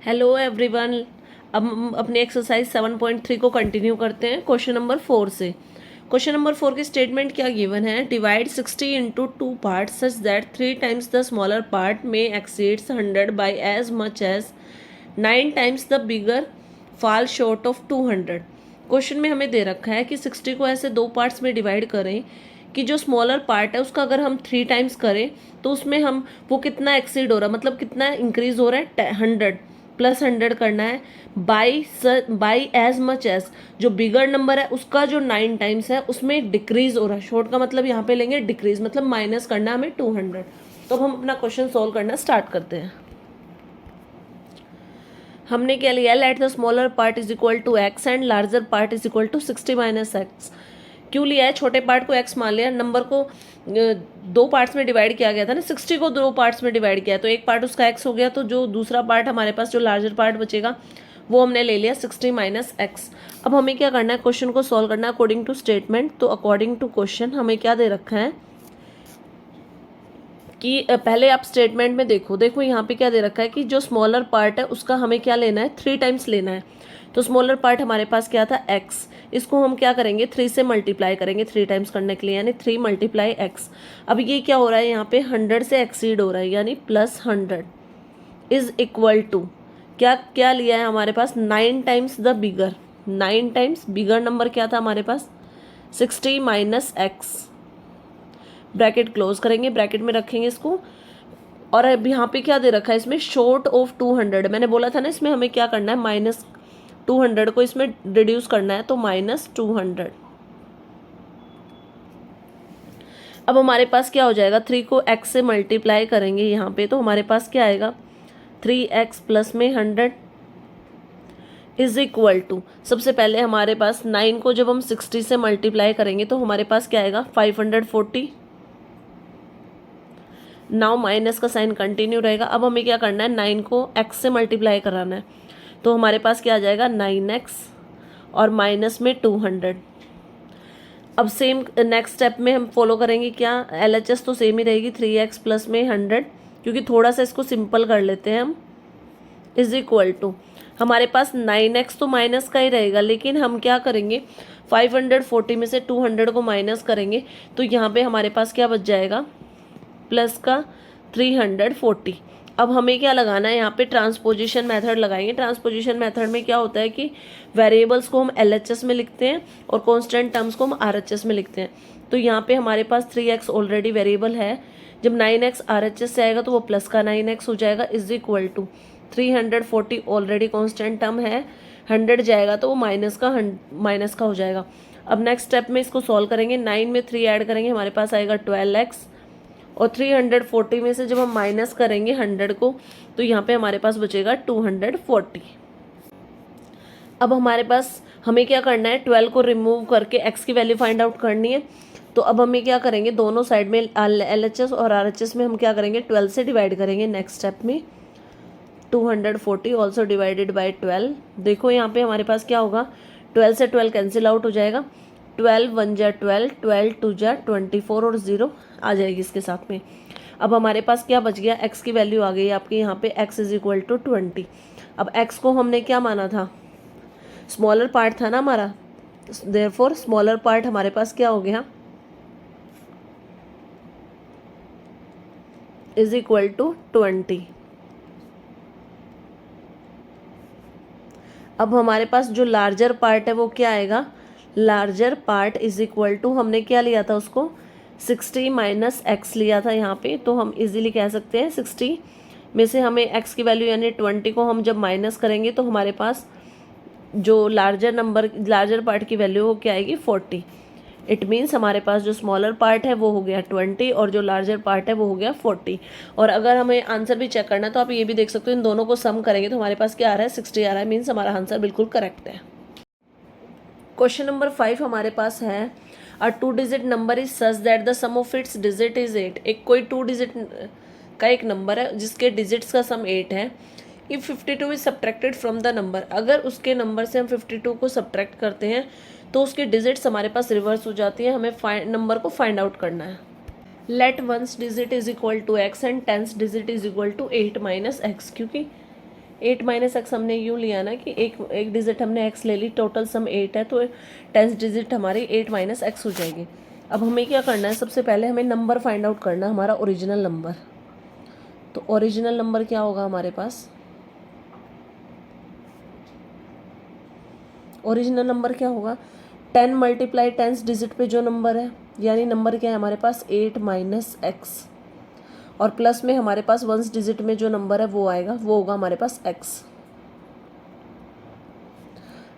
Hello everyone. अब हम अपने एक्सरसाइज 7.3 को कंटिन्यू करते हैं क्वेश्चन नंबर 4 से। क्वेश्चन नंबर 4 की स्टेटमेंट क्या गिवन है? Divide 60 into 2 part such that 3 times the smaller part में exceeds 100 by as much as 9 times the bigger fall short of 200। क्वेश्चन में हमें दे रखा है कि 60 को ऐसे दो पार्ट्स में डिवाइड करें कि जो स्मॉलर पार्ट है उसका अगर हम 3 टाइम्स करें तो उसमें हम वो कितना एक्सीड हो रहा है, मतलब कितना इंक्रीज हो रहा है, 100 प्लस 100 करना है बाई एज मच एज जो बिगर नंबर है उसका जो 9 टाइम्स है उसमें डिक्रीज हो रहा है। शॉर्ट का मतलब यहाँ पे लेंगे डिक्रीज, मतलब माइनस करना है हमें 200। तो अब हम अपना क्वेश्चन सोल्व करना स्टार्ट करते हैं। हमने क्या लिया? Let the smaller part is equal to x and larger part is equal to 60 minus x. क्यों लिया है? छोटे पार्ट को एक्स मान लिया, नंबर को दो पार्ट्स में डिवाइड किया गया था ना, 60 को दो पार्ट्स में डिवाइड किया तो एक पार्ट उसका एक्स हो गया, तो जो दूसरा पार्ट हमारे पास जो लार्जर पार्ट बचेगा वो हमने ले लिया 60 माइनस एक्स। अब हमें क्या करना है? क्वेश्चन को सॉल्व करना है अकॉर्डिंग टू स्टेटमेंट। तो अकॉर्डिंग टू क्वेश्चन हमें क्या दे रखा है कि पहले आप स्टेटमेंट में देखो यहाँ पे क्या दे रखा है कि जो स्मॉलर पार्ट है उसका हमें क्या लेना है? 3 टाइम्स लेना है। तो स्मॉलर पार्ट हमारे पास क्या था? x। इसको हम क्या करेंगे? 3 से मल्टीप्लाई करेंगे 3 टाइम्स करने के लिए, यानी 3 मल्टीप्लाई एक्स। अब ये क्या हो रहा है? यहाँ पे 100 से एक्सीड हो रहा है, यानी प्लस 100 इज इक्वल टू क्या क्या लिया है हमारे पास? 9 times the bigger. 9 times bigger number क्या था हमारे पास? 60 माइनस एक्स। ब्रैकेट क्लोज करेंगे, ब्रैकेट में रखेंगे इसको। और अब यहाँ पे क्या दे रखा है? इसमें शॉर्ट ऑफ 200। मैंने बोला था ना इसमें हमें क्या करना है? माइनस 200 को इसमें रिड्यूस करना है, तो माइनस 200। अब हमारे पास क्या हो जाएगा? 3 को x से मल्टीप्लाई करेंगे यहाँ पे, तो हमारे पास क्या आएगा? 3x प्लस में 100 इज इक्वल टू, सबसे पहले हमारे पास 9 को जब हम 60 से मल्टीप्लाई करेंगे तो हमारे पास क्या आएगा? 540। नाउ माइनस का साइन कंटिन्यू रहेगा। अब हमें क्या करना है? 9 को x से मल्टीप्लाई कराना है, तो हमारे पास क्या आ जाएगा? 9x और माइनस में 200। अब सेम नेक्स्ट स्टेप में हम फॉलो करेंगे क्या? LHS तो सेम ही रहेगी, 3x प्लस में 100, क्योंकि थोड़ा सा इसको सिंपल कर लेते हैं हम, इज इक्वल टू हमारे पास 9x तो माइनस का ही रहेगा, लेकिन हम क्या करेंगे? 540 में से 200 को माइनस करेंगे तो यहाँ पे हमारे पास क्या बच जाएगा? प्लस का 340। अब हमें क्या लगाना है? यहाँ पे ट्रांसपोजिशन मेथड लगाएंगे। ट्रांसपोजिशन मेथड में क्या होता है कि वेरिएबल्स को हम LHS में लिखते हैं और कांस्टेंट टर्म्स को हम RHS में लिखते हैं। तो यहाँ पे हमारे पास 3x ऑलरेडी वेरिएबल है, जब 9x RHS से आएगा तो वो प्लस का 9x हो जाएगा, is equal to 340 already constant term है, 100 जाएगा तो वो माइनस का हो जाएगा। अब नेक्स्ट स्टेप में इसको सॉल्व करेंगे, 9 में 3 ऐड करेंगे, हमारे पास आएगा 12x, और 340 में से जब हम माइनस करेंगे 100 को तो यहाँ पे हमारे पास बचेगा 240। अब हमारे पास हमें क्या करना है? 12 को रिमूव करके x की वैल्यू फाइंड आउट करनी है। तो अब हमें क्या करेंगे? दोनों साइड में LHS और RHS में हम क्या करेंगे? 12 से डिवाइड करेंगे। नेक्स्ट स्टेप में 240 ऑल्सो डिवाइडेड बाई 12। देखो यहाँ पे हमारे पास क्या होगा? 12 से 12 कैंसिल आउट हो जाएगा, 12 1 जा 12, 12 2 जा 24 और 0 आ जाएगी इसके साथ में। अब हमारे पास क्या बच गया? x की वैल्यू आ गई आपके यहाँ पे, x इज इक्वल टू 20। अब x को हमने क्या माना था? स्मॉलर पार्ट था ना हमारा, देयरफॉर स्मॉलर पार्ट हमारे पास क्या हो गया? Is equal to 20। अब हमारे पास जो लार्जर पार्ट है वो क्या आएगा? Larger part is equal to, हमने क्या लिया था उसको? 60 माइनस एक्स लिया था यहाँ पे, तो हम इजीली कह सकते हैं 60 में से हमें x की वैल्यू यानी 20 को हम जब माइनस करेंगे तो हमारे पास जो लार्जर पार्ट की वैल्यू वो क्या आएगी? 40। इट मीन्स हमारे पास जो स्मॉलर पार्ट है वो हो गया 20 और जो लार्जर पार्ट है वो हो गया 40। और अगर हमें आंसर भी चेक करना है तो आप ये भी देख सकते हो, इन दोनों को सम करेंगे तो हमारे पास क्या आ रहा है? 60 आ रहा है, मीन्स हमारा आंसर बिल्कुल करेक्ट है। क्वेश्चन नंबर 5 हमारे पास है, a 2 digit number is such that the sum of its digit is 8। एक कोई 2 डिजिट का एक नंबर है जिसके डिजिट्स का सम 8 है। If 52 is subtracted from the number, अगर उसके नंबर से हम 52 को सब्ट्रैक्ट करते हैं तो उसकी डिजिट्स हमारे पास रिवर्स हो जाती है। हमें नंबर को फाइंड आउट करना है। Let once digit is equal to x and tens digit is equal to 8 minus x, क्योंकि 8 माइनस एक्स हमने यूँ लिया ना कि एक डिजिट हमने एक्स ले ली, टोटल सम 8 है, तो 10th डिजिट हमारी 8 माइनस एक्स हो जाएगी। अब हमें क्या करना है, सबसे पहले हमें नंबर फाइंड आउट करना है, हमारा ओरिजिनल नंबर। तो ओरिजिनल नंबर क्या होगा हमारे पास, ओरिजिनल नंबर क्या होगा, 10 मल्टीप्लाई 10th डिजिट पे जो नंबर है, यानी नंबर क्या है हमारे पास 8 माइनस एक्स, और प्लस में हमारे पास 1st डिजिट में जो नंबर है वो आएगा, वो होगा हमारे पास एक्स।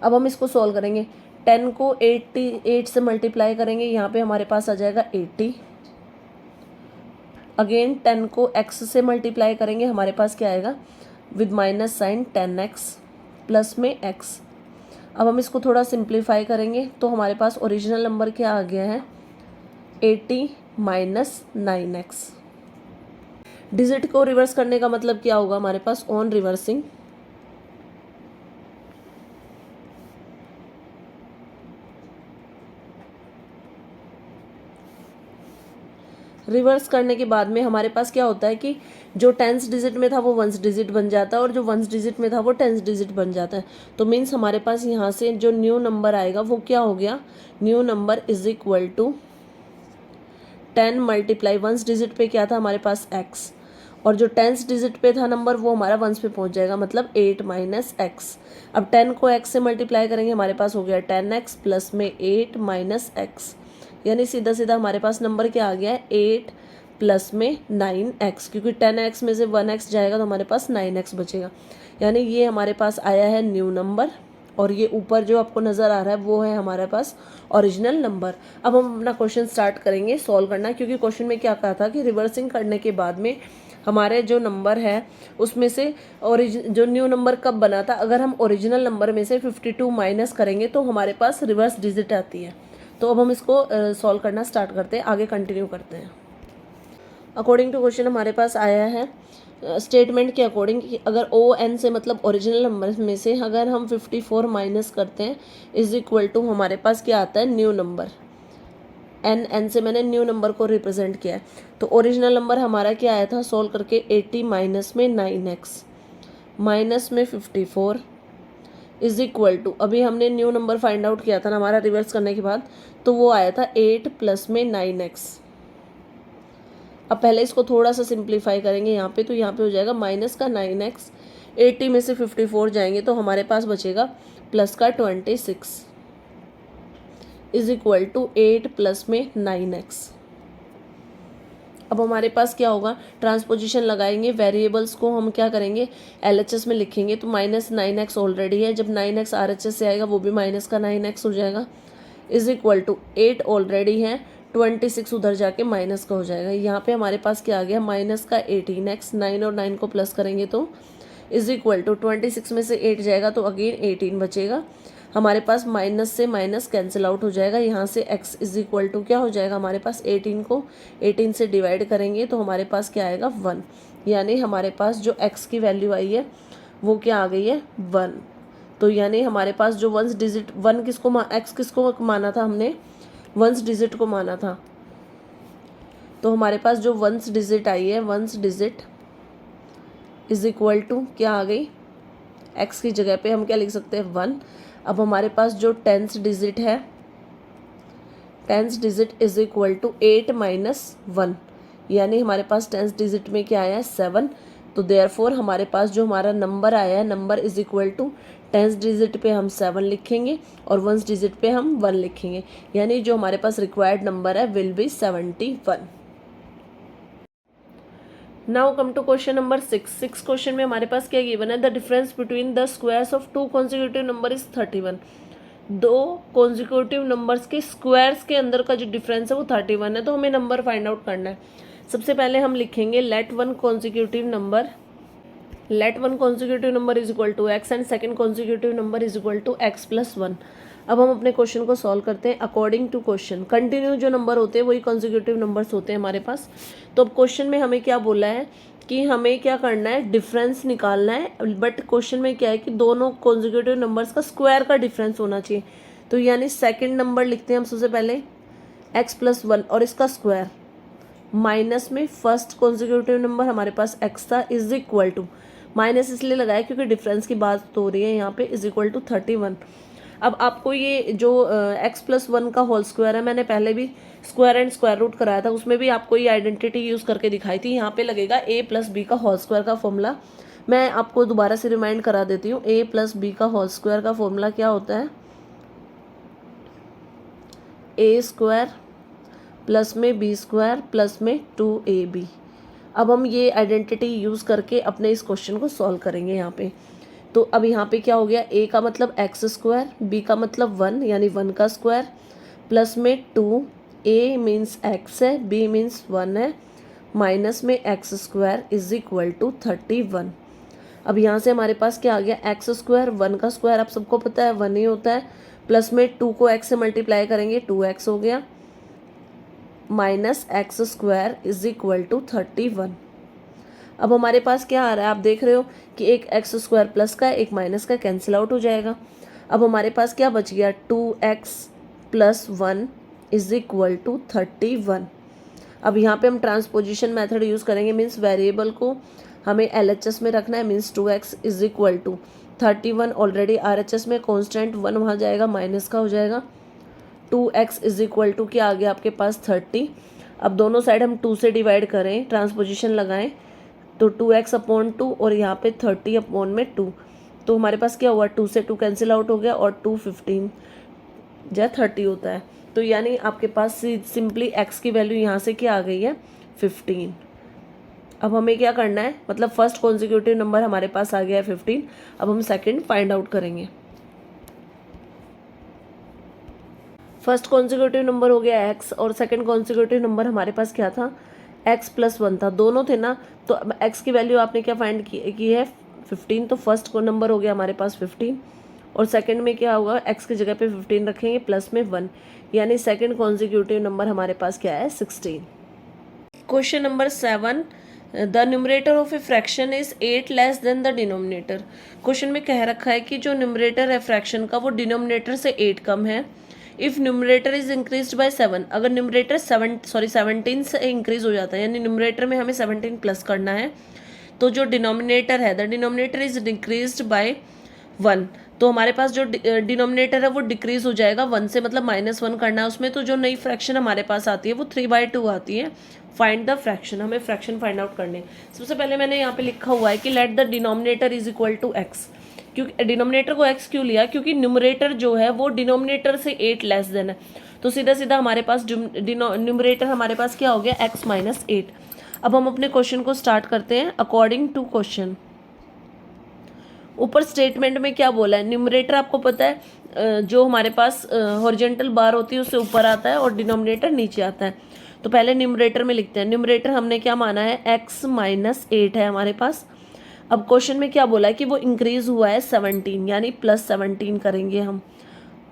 अब हम इसको सॉल्व करेंगे, 10 को 8 से मल्टीप्लाई करेंगे, यहाँ पे हमारे पास आ जाएगा 80। अगेन 10 को x से मल्टीप्लाई करेंगे, हमारे पास क्या आएगा, with minus sign 10x plus में x। अब हम इसको थोड़ा सिंप्लीफाई करेंगे तो हमारे पास ओरिजिनल नंबर क्या आ गया है, 80 माइनस 9x। डिजिट को रिवर्स करने का मतलब क्या होगा हमारे पास, ऑन रिवर्सिंग, रिवर्स करने के बाद में हमारे पास क्या होता है कि जो 10th डिजिट में था वो 1st डिजिट बन जाता है, और जो 1st डिजिट में था वो 10th डिजिट बन जाता है। तो मीन्स हमारे पास यहाँ से जो न्यू नंबर आएगा वो क्या हो गया, new number is equal to 10 multiply 1st digit पे क्या था हमारे पास x, और जो 10th डिजिट पे था नंबर वो हमारा 1s पे पहुंच जाएगा, मतलब 8 माइनस एक्स। अब 10 को x से मल्टीप्लाई करेंगे, हमारे पास हो गया 10x प्लस में 8 माइनस एक्स, यानी सीधा सीधा हमारे पास नंबर क्या आ गया है, 8 प्लस में 9x, क्योंकि 10x में से 1x जाएगा तो हमारे पास 9x बचेगा। यानी ये हमारे पास आया है न्यू नंबर, और ये ऊपर जो आपको नज़र आ रहा है वो है हमारे पास ओरिजिनल नंबर। अब हम अपना क्वेश्चन स्टार्ट करेंगे सॉल्व करना, क्योंकि क्वेश्चन में क्या कहा था कि रिवर्सिंग करने के बाद में हमारे जो नंबर है उसमें से जो न्यू नंबर कब बना था, अगर हम ओरिजिनल नंबर में से 52 माइनस करेंगे तो हमारे पास रिवर्स डिजिट आती है। तो अब हम इसको सॉल्व करना स्टार्ट करते हैं, आगे कंटिन्यू करते हैं। अकॉर्डिंग टू क्वेश्चन हमारे पास आया है स्टेटमेंट के अकॉर्डिंग कि अगर ओ एन से मतलब ओरिजिनल नंबर में से अगर हम 54 माइनस करते हैं इज इक्वल टू हमारे पास क्या आता है, न्यू नंबर। एन से मैंने न्यू नंबर को रिप्रेजेंट किया है। तो ओरिजिनल नंबर हमारा क्या आया था सॉल्व करके, 80 माइनस में 9x माइनस में 54 इज इक्वल टू, अभी हमने न्यू नंबर फाइंड आउट किया था ना हमारा रिवर्स करने के बाद, तो वो आया था 8 प्लस में 9x। अब पहले इसको थोड़ा सा सिंप्लीफाई करेंगे यहाँ पे, तो यहाँ पे हो जाएगा माइनस का 9x, 80 में से 54 जाएंगे तो हमारे पास बचेगा प्लस का 26 इज इक्वल टू 8 प्लस में 9x। अब हमारे पास क्या होगा, ट्रांसपोजिशन लगाएंगे, वेरिएबल्स को हम क्या करेंगे LHS में लिखेंगे, तो माइनस 9x ऑलरेडी है, जब 9x RHS से आएगा वो भी माइनस का 9x हो जाएगा, इज इक्वल टू 8 ऑलरेडी है, 26 उधर जाके माइनस का हो जाएगा। यहाँ पे हमारे पास क्या आ गया, माइनस का 18x, 9 और 9 को प्लस करेंगे तो इज इक्वल टू 26 में से 8 जाएगा तो अगेन 18 बचेगा, हमारे पास माइनस से माइनस कैंसिल आउट हो जाएगा, यहाँ से x इज इक्वल टू क्या हो जाएगा हमारे पास, 18 को 18 से डिवाइड करेंगे तो हमारे पास क्या आएगा 1, यानी हमारे पास जो x की वैल्यू आई है वो क्या आ गई है 1। तो यानी हमारे पास जो 1st डिजिट 1 किसको x किसको माना था हमने, 1st डिजिट को माना था, तो हमारे पास जो 1st डिजिट आई है 1st digit is equal to क्या आ गई, x की जगह पे हम क्या लिख सकते हैं 1। अब हमारे पास जो 10th डिजिट है 10th digit is equal to 8 minus 1, यानी हमारे पास 10th डिजिट में क्या आया है 7। तो देयरफॉर हमारे पास जो हमारा नंबर आया है number is equal to 10th digit पे हम 7 लिखेंगे और 1st डिजिट पे हम 1 लिखेंगे, यानी जो हमारे पास रिक्वायर्ड नंबर है will be 71। Now come to question number 6 question में हमारे पास क्या गिवन है, the difference between the squares of 2 consecutive number is 31। 2 consecutive numbers के स्क्वायर्स के अंदर का जो डिफरेंस है वो 31 है। तो हमें नंबर फाइंड आउट करना है। सबसे पहले हम लिखेंगे let one consecutive number is equal to x and second consecutive number is equal to x plus 1। अब हम अपने क्वेश्चन को सॉल्व करते हैं अकॉर्डिंग टू क्वेश्चन। कंटिन्यू जो नंबर होते हैं वही कॉन्जिक्यूटिव नंबर्स होते हैं हमारे पास। तो अब क्वेश्चन में हमें क्या बोला है कि हमें क्या करना है, डिफरेंस निकालना है, बट क्वेश्चन में क्या है कि दोनों कॉन्जिक्यूटिव नंबर्स का स्क्वायर का डिफरेंस होना चाहिए। तो यानी सेकेंड नंबर लिखते हैं हम सबसे पहले एक्स प्लस 1 और इसका स्क्वायर माइनस में फर्स्ट कॉन्जिक्यूटिव नंबर हमारे पास एक्स था इज इक्वल टू माइनस इसलिए लगाया क्योंकि डिफरेंस की बात हो रही है यहाँ पे, इज इक्वल टू 31। अब आपको ये जो x+1 का होल स्क्वायर है, मैंने पहले भी स्क्वायर एंड स्क्वायर रूट कराया था, उसमें भी आपको ये आइडेंटिटी यूज़ करके दिखाई थी। यहाँ पे लगेगा a+b का होल स्क्वायर का फॉर्मूला। मैं आपको दोबारा से रिमाइंड करा देती हूँ। a+b का होल स्क्वायर का फॉर्मूला क्या होता है, a² प्लस में b² प्लस में 2ab। अब हम ये आइडेंटिटी यूज़ करके अपने इस क्वेश्चन को सॉल्व करेंगे यहाँ पे। तो अब यहाँ पे क्या हो गया, a का मतलब x², b का मतलब 1 यानी 1 का स्क्वायर, प्लस में 2, a मीन्स x है, b मीन्स 1 है, माइनस में x² इज इक्वल टू 31। अब यहाँ से हमारे पास क्या आ गया, x², 1 का स्क्वायर आप सबको पता है 1 ही होता है, प्लस में 2 को x से मल्टीप्लाई करेंगे 2x हो गया, minus x² is equal to 31। अब हमारे पास क्या आ रहा है, आप देख रहे हो कि एक x² प्लस का एक माइनस का कैंसिल आउट हो जाएगा। अब हमारे पास क्या बच गया, 2x plus 1 is equal to 31। अब यहाँ पे हम ट्रांसपोजिशन मेथड यूज़ करेंगे, मीन्स वेरिएबल को हमें LHS में रखना है, means 2x is equal to 31 already RHS में कॉन्स्टेंट 1 वहाँ जाएगा, माइनस का हो जाएगा, 2x इज इक्वल टू क्या आ गया आपके पास 30। अब दोनों साइड हम 2 से डिवाइड करें, ट्रांसपोजिशन लगाएं, तो 2x/2 और यहाँ पे 30/2, तो हमारे पास क्या हुआ, 2 से 2 कैंसिल आउट हो गया और 2 15 या 30 होता है। तो यानी आपके पास सिंपली x की वैल्यू यहाँ से क्या आ गई है, 15। अब हमें क्या करना है, मतलब फर्स्ट कॉन्जिक्यूटिव नंबर हमारे पास आ गया है 15। अब हम सेकंड फाइंड आउट करेंगे। फर्स्ट कॉन्जिक्यूटिव नंबर हो गया x और सेकंड कॉन्जिक्यूटिव नंबर हमारे पास क्या था, x+1 था, दोनों थे ना। तो x की वैल्यू आपने क्या फाइंड की है, 15। तो फर्स्ट को नंबर हो गया हमारे पास 15 और सेकंड में क्या होगा, x की जगह पे 15 रखेंगे प्लस में 1, यानी सेकंड कॉन्जिक्यूटिव नंबर हमारे पास क्या है, 16। Question number 7, the numerator of a fraction is 8 less than the denominator. Question में कह रखा है कि जो न्यूमरेटर है फ्रैक्शन का वो डिनोमिनेटर से 8 कम है। If numerator is increase by 7, अगर न्यूमरेटर 17 से इंक्रीज हो जाता है, यानी न्यूमरेटर में हमें 17 प्लस करना है, तो जो डिनोमिनेटर है, the denominator is decreased bye 1, तो हमारे पास जो डिनोमिनेटर है वो डिक्रीज हो जाएगा 1 से, मतलब -1 करना है उसमें। तो जो नई फ्रैक्शन हमारे पास आती है वो 3/2 आती है। फाइंड द फ्रैक्शन, हमें फ्रैक्शन फाइंड आउट करने। सबसे पहले मैंने यहाँ पे लिखा हुआ है कि let the denominator is equal to x। क्योंकि डिनोमिनेटर को x क्यों लिया, क्योंकि न्यूमरेटर जो है वो डिनोमिनेटर से 8 लेस देन है, तो सीधा सीधा हमारे पास न्यूमरेटर हमारे पास क्या हो गया, x - 8। अब हम अपने क्वेश्चन को स्टार्ट करते हैं अकॉर्डिंग टू क्वेश्चन। ऊपर स्टेटमेंट में क्या बोला है, न्यूमरेटर आपको पता है जो हमारे पास हॉरिजॉन्टल बार होती है उससे ऊपर आता है और डिनोमिनेटर नीचे आता है। तो पहले न्यूमरेटर में लिखते हैं, न्यूमरेटर हमने क्या माना है, x - 8 है हमारे पास। अब क्वेश्चन में क्या बोला है कि वो इंक्रीज हुआ है 17, यानी +17 करेंगे हम।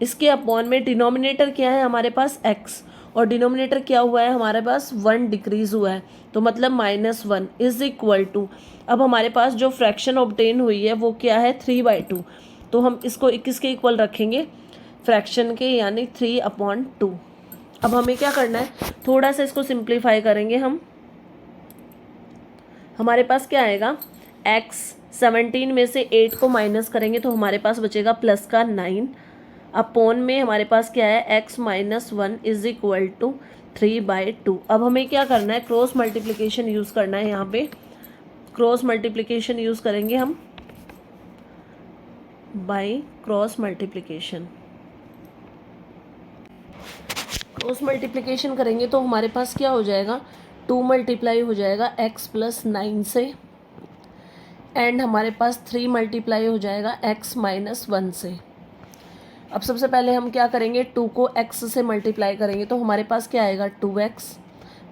इसके अपॉन में डिनोमिनेटर क्या है हमारे पास, x, और डिनोमिनेटर क्या हुआ है हमारे पास, 1 डिक्रीज हुआ है, तो मतलब -1 इज इक्वल टू, अब हमारे पास जो फ्रैक्शन ऑब्टेन हुई है वो क्या है, 3/2। तो हम इसको किसके इक्वल रखेंगे, फ्रैक्शन के, यानी 3/2। अब हमें क्या करना है, थोड़ा सा इसको सिंप्लीफाई करेंगे हम। हमारे पास क्या आएगा, x 17 में से 8 को माइनस करेंगे तो हमारे पास बचेगा प्लस का 9, अपॉन में हमारे पास क्या है, x - 1 इज इक्वल टू 3/2। अब हमें क्या करना है, क्रॉस मल्टीप्लिकेशन यूज़ करना है। यहाँ पे क्रॉस मल्टीप्लिकेशन यूज़ करेंगे हम, by cross multiplication. Cross multiplication करेंगे तो हमारे पास क्या हो जाएगा, 2 मल्टीप्लाई हो जाएगा x + 9 से, एंड हमारे पास 3 मल्टीप्लाई हो जाएगा x - 1 से। अब सबसे पहले हम क्या करेंगे, 2 को x से मल्टीप्लाई करेंगे तो हमारे पास क्या आएगा, 2x,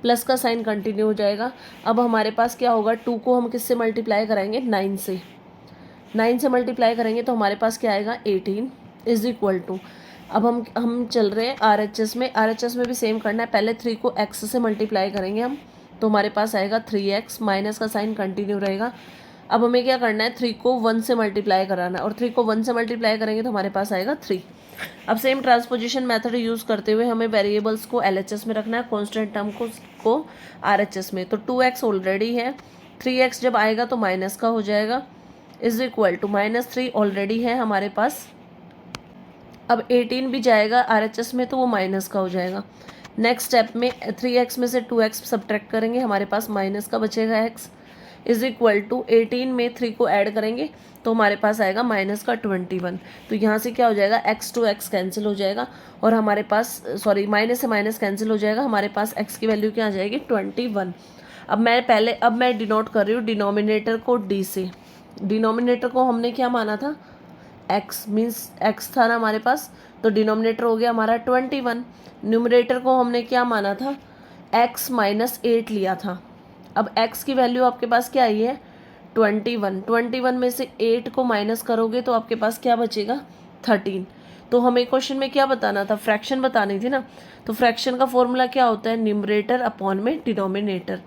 प्लस का साइन कंटिन्यू हो जाएगा। अब हमारे पास क्या होगा, 2 को हम किससे मल्टीप्लाई कराएंगे, 9 से। 9 से मल्टीप्लाई करेंगे तो हमारे पास क्या आएगा, 18 इज इक्वल टू, अब हम चल रहे हैं RHS में। RHS में भी सेम करना है, पहले 3 को x से मल्टीप्लाई करेंगे हम तो हमारे पास आएगा 3x, माइनस का साइन कंटिन्यू रहेगा। अब हमें क्या करना है, 3 को 1 से मल्टीप्लाई कराना है, और 3 को 1 से मल्टीप्लाई करेंगे तो हमारे पास आएगा 3। अब सेम ट्रांसपोजिशन मेथड यूज़ करते हुए हमें वेरिएबल्स को LHS में रखना है, कांस्टेंट टर्म को RHS में। तो 2x ऑलरेडी है, 3x जब आएगा तो माइनस का हो जाएगा, इज इक्वल टू -3 ऑलरेडी है हमारे पास। अब 18 भी जाएगा RHS में तो वो माइनस का हो जाएगा। नेक्स्ट स्टेप में 3x में से 2x सब्ट्रैक्ट करेंगे, हमारे पास माइनस का बचेगा x इज इक्वल टू 18 में 3 को ऐड करेंगे तो हमारे पास आएगा माइनस का 21। तो यहाँ से क्या हो जाएगा, x टू x कैंसिल हो जाएगा और हमारे पास सॉरी माइनस से माइनस कैंसिल हो जाएगा, हमारे पास x की वैल्यू क्या आ जाएगी 21। अब मैं डिनोट कर रही हूँ डिनोमिनेटर को d से। डिनोमिनेटर को हमने क्या माना था, x मीन्स x था ना हमारे पास, तो डिनोमिनेटर हो गया हमारा 21। न्यूमरेटर को हमने क्या माना था, x माइनस 8 लिया था। अब x की वैल्यू आपके पास क्या आई है 21। 21 में से 8 को माइनस करोगे तो आपके पास क्या बचेगा 13। तो हमें क्वेश्चन में क्या बताना था, फ्रैक्शन बतानी थी ना। तो फ्रैक्शन का फॉर्मूला क्या होता है, न्यूमरेटर अपॉन में डिनोमिनेटर।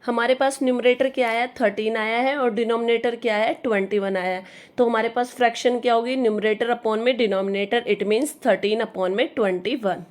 हमारे पास न्यूमरेटर क्या आया 13 आया है और डिनोमिनेटर क्या है 21 आया है। तो हमारे पास फ्रैक्शन क्या होगी, न्यूमरेटर अपॉन में डिनोमिनेटर, इट मीन्स 13 अपॉन में 21।